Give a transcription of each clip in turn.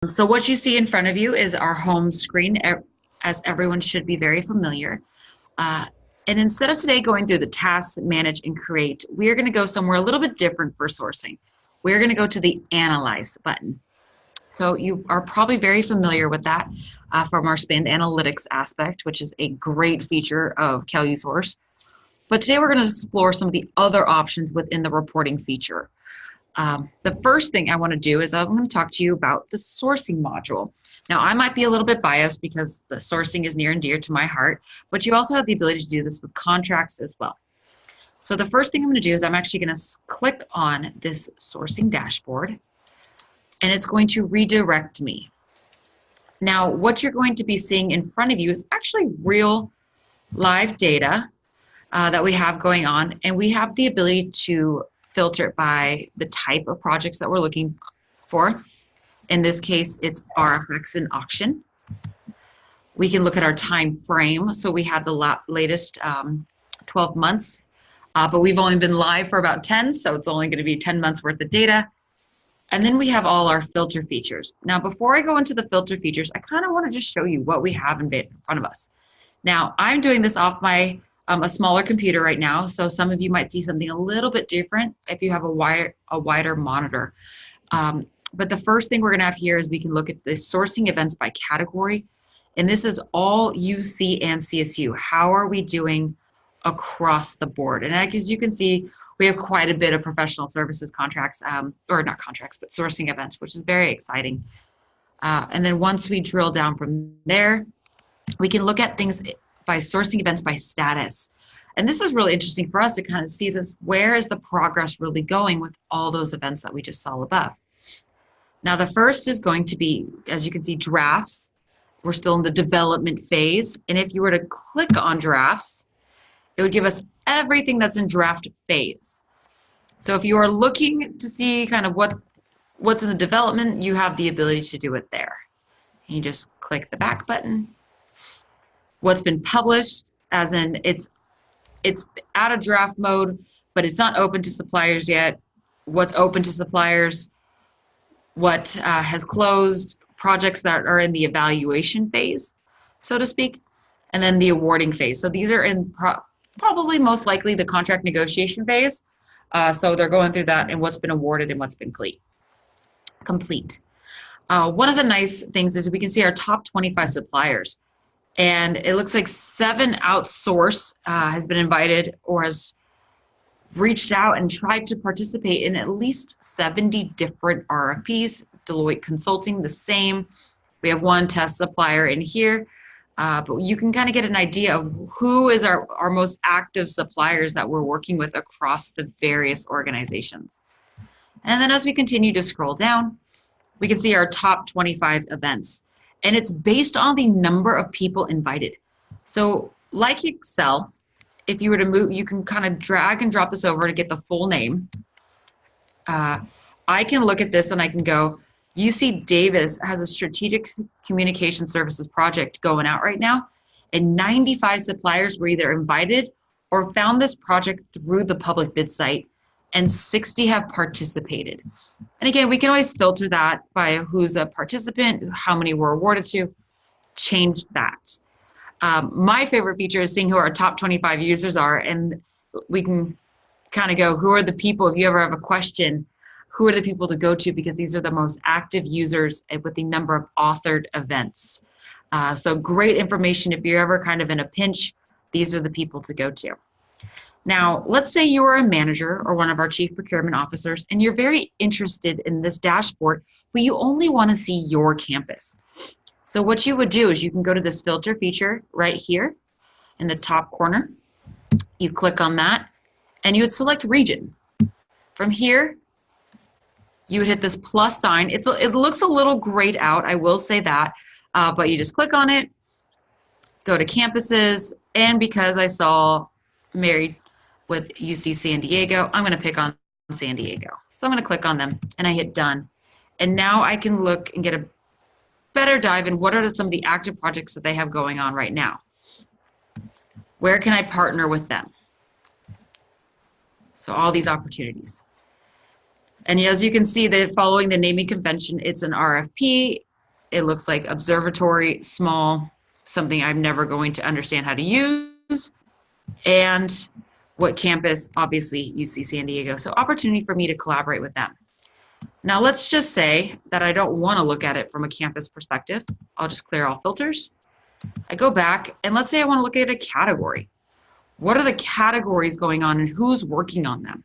So what you see in front of you is our home screen, as everyone should be very familiar. Uh, and instead of today going through the tasks, manage, and create, we're going to go somewhere a little bit different for sourcing. We're going to go to the Analyze button. So you are probably very familiar with that from our Spend Analytics aspect, which is a great feature of CaluSource. But today we're going to explore some of the other options within the reporting feature. The first thing I want to do is I'm going to talk to you about the sourcing module. Now, I might be a little bit biased because the sourcing is near and dear to my heart, but you also have the ability to do this with contracts as well. So the first thing I'm going to do is I'm actually going to click on this sourcing dashboard, and it's going to redirect me. Now, what you're going to be seeing in front of you is actually real live data that we have going on, and we have the ability to filter it by the type of projects that we're looking for. In this case, it's RFX and auction. We can look at our time frame. So we have the latest 12 months, but we've only been live for about 10, so it's only going to be 10 months worth of data. And then we have all our filter features. Now, before I go into the filter features, I kind of want to just show you what we have in front of us. Now, I'm doing this off my a smaller computer right now, so some of you might see something a little bit different if you have a wider monitor. But the first thing we're going to have here is we can look at the sourcing events by category, and this is all UC and CSU. How are we doing across the board? And as you can see, we have quite a bit of professional services contracts, or not contracts, but sourcing events, which is very exciting. And then once we drill down from there, we can look at things by sourcing events by status. And this is really interesting for us to kind of see where is the progress really going with all those events that we just saw above. Now, the first is going to be, as you can see, drafts. We're still in the development phase. And if you were to click on drafts, it would give us everything that's in draft phase. So if you are looking to see kind of what's in the development, you have the ability to do it there. And you just click the back button. What's been published, as in it's out of draft mode, but it's not open to suppliers yet. What's open to suppliers, what has closed, projects that are in the evaluation phase, so to speak, and then the awarding phase. So these are in probably most likely the contract negotiation phase. So they're going through that and what's been awarded and what's been complete. One of the nice things is we can see our top 25 suppliers. And it looks like 7 outsource has been invited or has reached out and tried to participate in at least 70 different RFPs. Deloitte Consulting, the same. We have 1 test supplier in here, but you can kind of get an idea of who is our most active suppliers that we're working with across the various organizations. And then as we continue to scroll down, we can see our top 25 events. And it's based on the number of people invited. So like Excel, if you were to move, you can kind of drag and drop this over to get the full name. I can look at this and I can go, UC Davis has a strategic communication services project going out right now, and 95 suppliers were either invited or found this project through the public bid site, and 60 have participated. And again, we can always filter that by who's a participant, how many were awarded to, change that. My favorite feature is seeing who our top 25 users are, and we can kind of go, who are the people, if you ever have a question, who are the people to go to, because these are the most active users with the number of authored events. So great information if you're ever kind of in a pinch, these are the people to go to. Now, let's say you are a manager or one of our chief procurement officers, and you're very interested in this dashboard, but you only want to see your campus. So what you would do is you can go to this filter feature right here in the top corner. You click on that, and you would select region. From here, you would hit this plus sign. It looks a little grayed out, I will say that, but you just click on it, go to campuses, and because I saw married with UC San Diego, I'm going to pick on San Diego. So I'm going to click on them and I hit done. And now I can look and get a better dive in what are some of the active projects that they have going on right now. Where can I partner with them? So all these opportunities. And as you can see, that following the naming convention, it's an RFP. It looks like observatory, small, something I'm never going to understand how to use. And what campus? Obviously, UC San Diego. So opportunity for me to collaborate with them. Now let's just say that I don't want to look at it from a campus perspective. I'll just clear all filters. I go back and let's say I want to look at a category. What are the categories going on and who's working on them?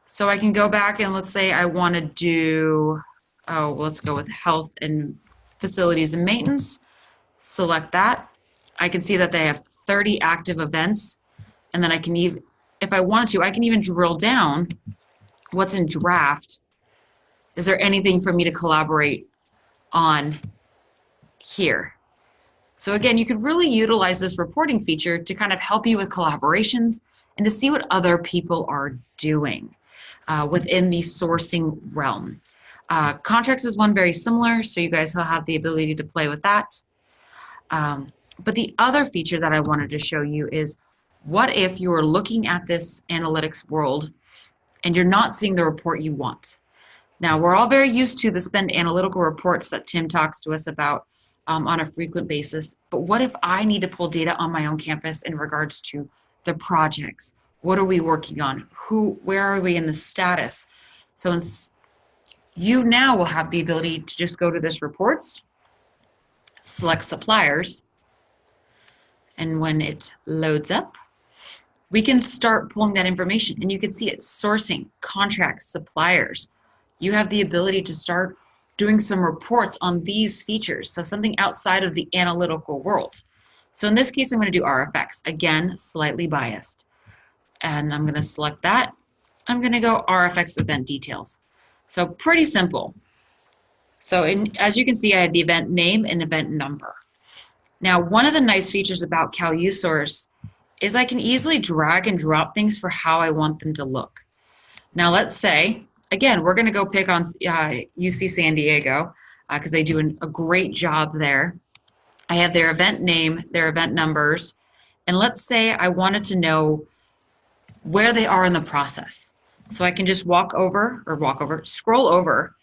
So I can go back and let's say I want to do, let's go with health and facilities and maintenance. Select that. I can see that they have 30 active events. And then I can even, if I want to, I can even drill down what's in draft. Is there anything for me to collaborate on here? So again, you could really utilize this reporting feature to kind of help you with collaborations and to see what other people are doing within the sourcing realm. Contracts is one very similar, so you guys will have the ability to play with that. But the other feature that I wanted to show you is, what if you are looking at this analytics world and you're not seeing the report you want? Now, we're all very used to the spend analytical reports that Tim talks to us about on a frequent basis. But what if I need to pull data on my own campus in regards to the projects? What are we working on? Where are we in the status? So you now will have the ability to just go to this reports, select suppliers, and when it loads up, we can start pulling that information and you can see it sourcing, contracts, suppliers. You have the ability to start doing some reports on these features, so something outside of the analytical world. So in this case, I'm going to do RFX. Again, slightly biased. And I'm going to select that. I'm going to go RFX event details. So pretty simple. So as you can see, I have the event name and event number. Now, one of the nice features about CalUSource is I can easily drag and drop things for how I want them to look. Now, let's say, again, we're going to go pick on UC San Diego because they do a great job there. I have their event name, their event numbers, and let's say I wanted to know where they are in the process. So I can just scroll over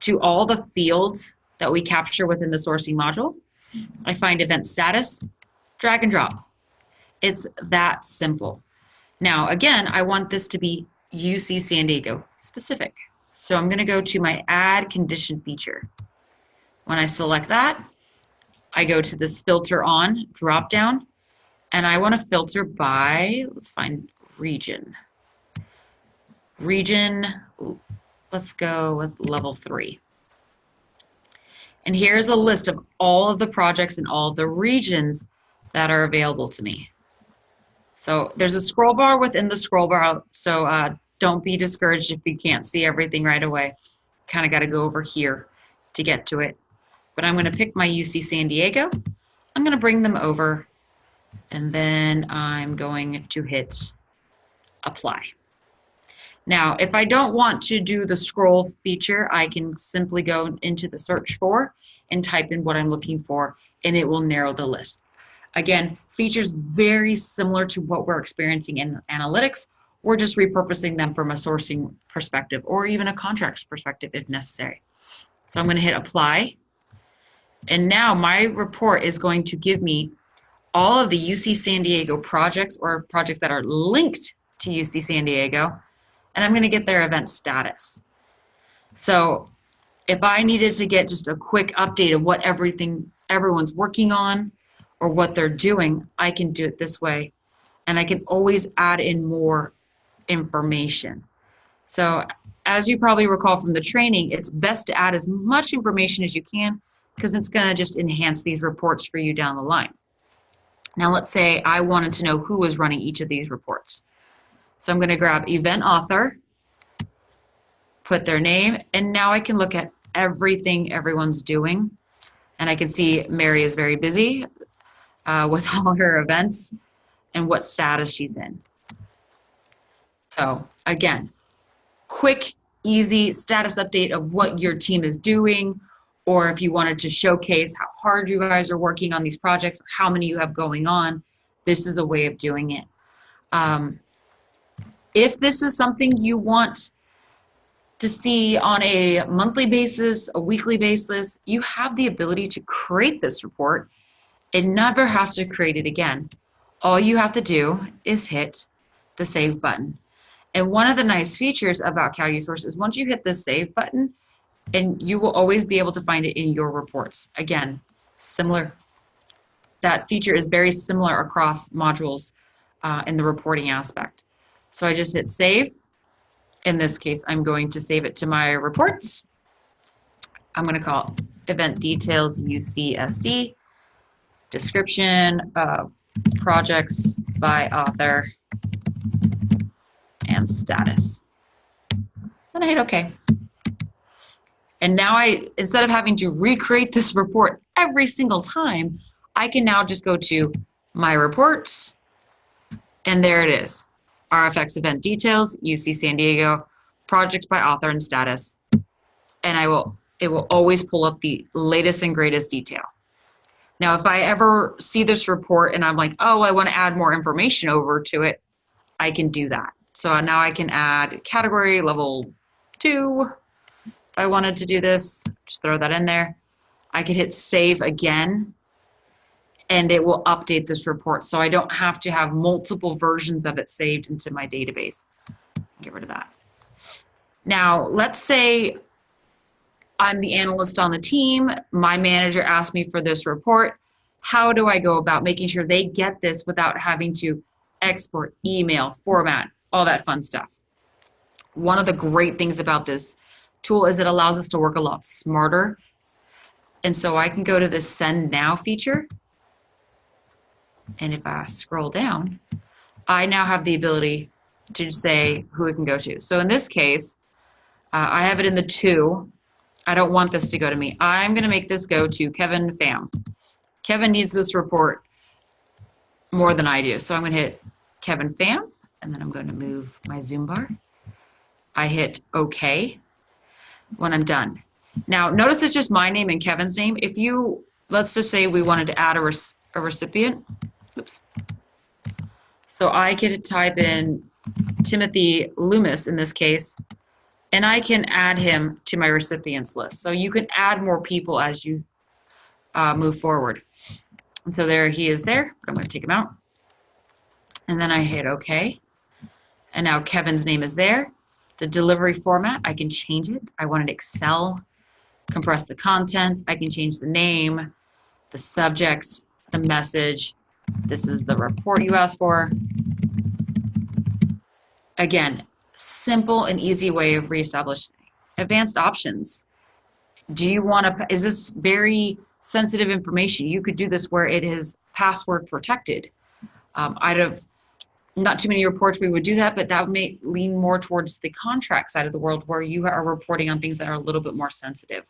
to all the fields that we capture within the sourcing module. I find event status, drag and drop. It's that simple. Now, again, I want this to be UC San Diego specific. So I'm going to go to my add condition feature. When I select that, I go to this filter on drop down, and I want to filter by, let's find region. Region, let's go with level 3. And here's a list of all of the projects and all of the regions that are available to me. So there's a scroll bar within the scroll bar, so don't be discouraged if you can't see everything right away. Kind of got to go over here to get to it. But I'm going to pick my UC San Diego. I'm going to bring them over, and then I'm going to hit apply. Now, if I don't want to do the scroll feature, I can simply go into the search for and type in what I'm looking for, and it will narrow the list. Again, features very similar to what we're experiencing in analytics. We're just repurposing them from a sourcing perspective or even a contracts perspective if necessary. So I'm going to hit apply. And now my report is going to give me all of the UC San Diego projects or projects that are linked to UC San Diego, and I'm going to get their event status. So if I needed to get just a quick update of what everyone's working on or what they're doing, I can do it this way, and I can always add in more information. So as you probably recall from the training, it's best to add as much information as you can because it's going to just enhance these reports for you down the line. Now let's say I wanted to know who was running each of these reports. So I'm going to grab event author, put their name, and now I can look at everything everyone's doing. And I can see Mary is very busy with all her events and what status she's in. So again, quick, easy status update of what your team is doing, or if you wanted to showcase how hard you guys are working on these projects, how many you have going on, this is a way of doing it. If this is something you want to see on a monthly basis, a weekly basis, you have the ability to create this report and never have to create it again. All you have to do is hit the save button. And one of the nice features about CalUSource is once you hit the save button, and you will always be able to find it in your reports. Again, similar. That feature is very similar across modules in the reporting aspect. So I just hit save. In this case, I'm going to save it to my reports. I'm going to call it event details UCSD, description of projects by author, and status. Then I hit OK. And now instead of having to recreate this report every single time, I can now just go to my reports, and there it is. RFX event details, UC San Diego, projects by author and status. And it will always pull up the latest and greatest detail. Now, if I ever see this report and I'm like, oh, I want to add more information over to it, I can do that. So now I can add category level 2. If I wanted to do this, just throw that in there. I could hit save again, and it will update this report. So I don't have to have multiple versions of it saved into my database. Get rid of that. Now, let's say I'm the analyst on the team. My manager asked me for this report. How do I go about making sure they get this without having to export, email, format, all that fun stuff? One of the great things about this tool is it allows us to work a lot smarter. And so I can go to the Send Now feature. And if I scroll down, I now have the ability to say who it can go to. So in this case, I have it in the 2. I don't want this to go to me. I'm going to make this go to Kevin Pham. Kevin needs this report more than I do. So I'm going to hit Kevin Pham, and then I'm going to move my Zoom bar. I hit OK when I'm done. Now, notice it's just my name and Kevin's name. If you, let's just say we wanted to add a recipient. Oops. So I could type in Timothy Loomis in this case, and I can add him to my recipients list. So you can add more people as you move forward. And so there he is there, but I'm going to take him out. And then I hit OK. And now Kevin's name is there. The delivery format, I can change it. I want it Excel, compress the content. I can change the name, the subject, the message. This is the report you asked for. Again, simple and easy way of reestablishing. Advanced options. Do you want to, is this very sensitive information? You could do this where it is password protected. I'd have not too many reports we would do that, but that may lean more towards the contract side of the world where you are reporting on things that are a little bit more sensitive.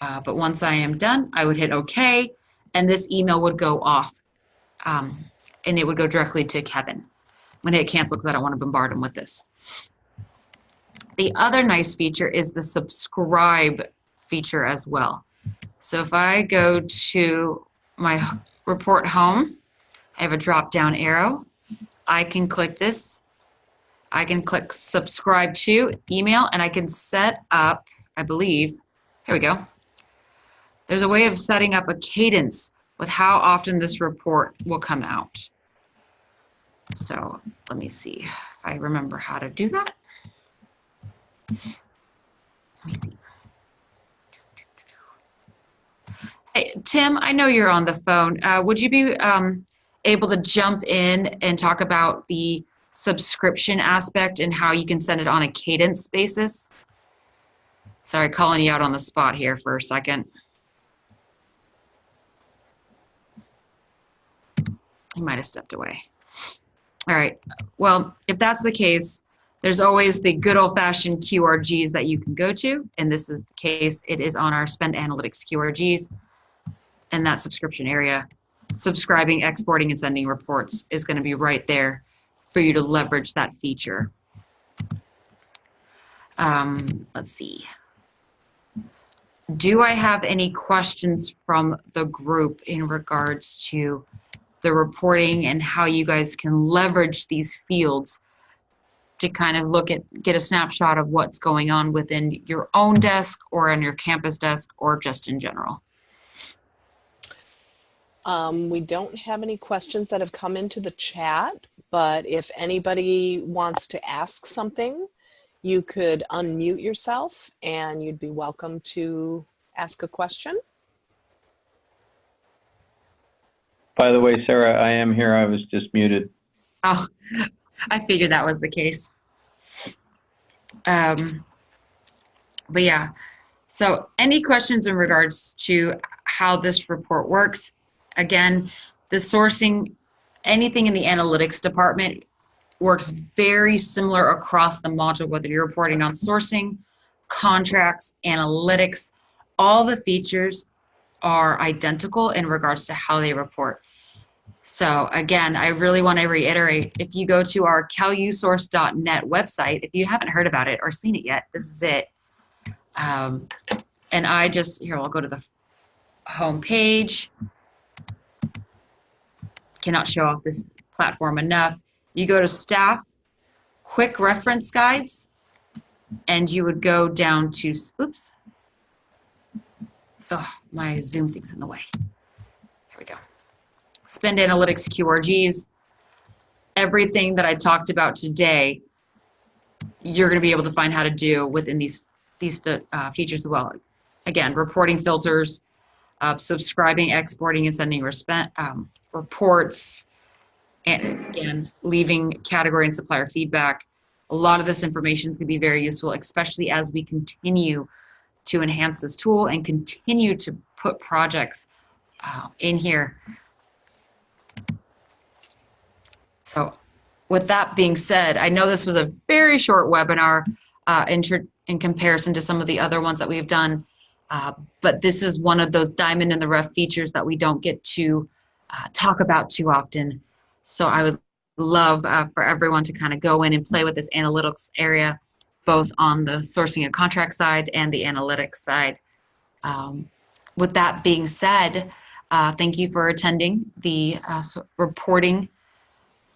But once I am done, I would hit OK, and this email would go off, and it would go directly to Kevin. I'm going to hit cancel because I don't want to bombard him with this. The other nice feature is the subscribe feature as well. So if I go to my report home, I have a drop down arrow. I can click this. I can click subscribe to email, and I can set up, I believe, here we go. There's a way of setting up a cadence with how often this report will come out. So let me see if I remember how to do that. Let me see. Hey, Tim, I know you're on the phone. Would you be able to jump in and talk about the subscription aspect and how you can send it on a cadence basis? Sorry, calling you out on the spot here for a second. He might have stepped away. All right. Well, if that's the case, there's always the good old-fashioned QRGs that you can go to. In this case, it is on our Spend Analytics QRGs. And that subscription area, subscribing, exporting, and sending reports is going to be right there for you to leverage that feature. Let's see. Do I have any questions from the group in regards to the reporting and how you guys can leverage these fields to kind of get a snapshot of what's going on within your own desk or on your campus desk or just in general. We don't have any questions that have come into the chat, but if anybody wants to ask something, you could unmute yourself and you'd be welcome to ask a question. By the way, Sarah, I am here. I was just muted. Oh, I figured that was the case. But yeah, so any questions in regards to how this report works? Again, the sourcing, anything in the analytics department works very similar across the module, whether you're reporting on sourcing, contracts, analytics, all the features are identical in regards to how they report. So again, I really want to reiterate, if you go to our calusource.net website, if you haven't heard about it or seen it yet, this is it. And here, I'll go to the home page. Cannot show off this platform enough. You go to staff, quick reference guides, and you would go down to, oops. Oh, my Zoom thing's in the way. There we go. Spend analytics QRGs. Everything that I talked about today, you're going to be able to find how to do within these features as well. Again, reporting filters, subscribing, exporting, and sending reports, and again, leaving category and supplier feedback. A lot of this information is going to be very useful, especially as we continue to enhance this tool and continue to put projects in here. So with that being said, I know this was a very short webinar in comparison to some of the other ones that we've done, but this is one of those diamond in the rough features that we don't get to talk about too often. So I would love for everyone to kind of go in and play with this analytics area, both on the sourcing and contract side and the analytics side. With that being said, thank you for attending the reporting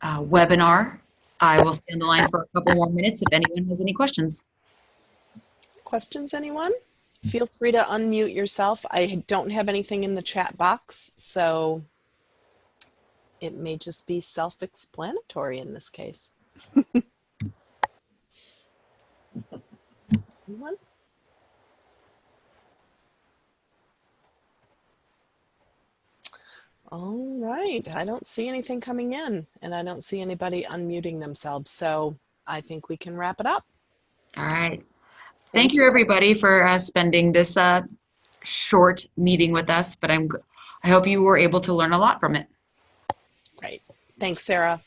webinar. I will stay on the line for a couple more minutes if anyone has any questions. Questions, anyone? Feel free to unmute yourself. I don't have anything in the chat box, so it may just be self-explanatory in this case. Anyone? All right, I don't see anything coming in, and I don't see anybody unmuting themselves, so I think we can wrap it up. All right. Thank you, everybody, for spending this short meeting with us, but I hope you were able to learn a lot from it. Great. Thanks, Sarah.